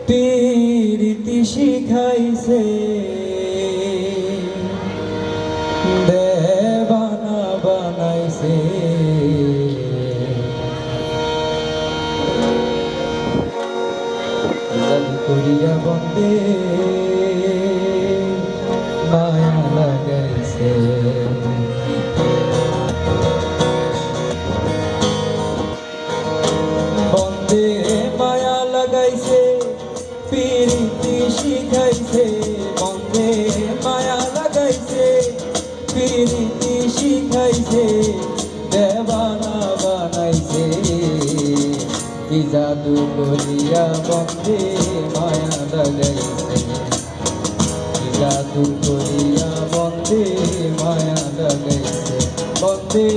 পীরিতি শিখাইছে দেবানা বানাইছে জাদু করিয়া বন্দে মায়া লাগাইছে মায়া লাগাইছে পীরিতি শিখাইছে বন্দে মায়া লাগাইছে পীরিতি শিখাইছে দেবানা বানাইছে কি জাদু করিয়া বন্দে মায়া লাগাইছে কি জাদু করিয়া বন্দে মায়া লাগাইছে বন্দে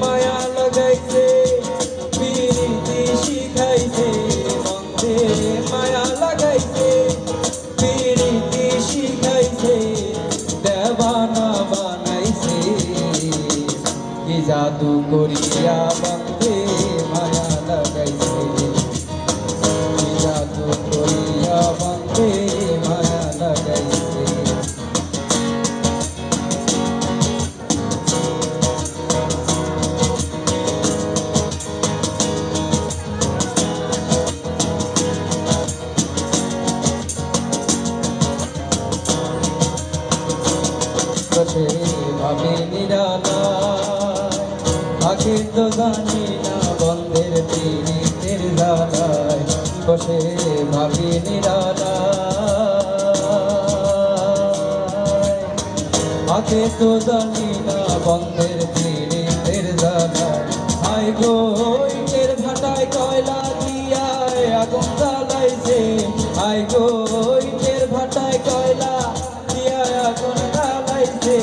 মায়া লাগাইছে পীরিতি শিখাইছে বন্দে মায়া লাগাইছে পীরিতি শিখাইছে দেবানা বানাইছে কি জাদু করিয়া বন্দে মায়া লাগাইছে কি জাদু করিয়া বন্দে মায়া লাগাইছে বসে ভাবে নিরালায় আগে তো জানি না বন্ধের পীরিতের জ্বালায় বসে ভাবে নিরালায় আগে তো জানি না বন্ধের পীরিতের জ্বালায় আই গো ইটের ভাটায় কয়লা দিয়া আগুন জ্বালাইছে আই গো ইটের ভাটায় কয়লা দিয়া আগুন জ্বালাইছে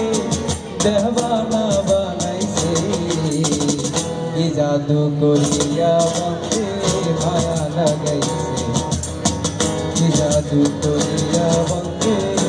দেবানা বানাইছে কি জাদু করিয়া বন্দে মায়া লাগাইছে কি জাদু করিয়া বন্দে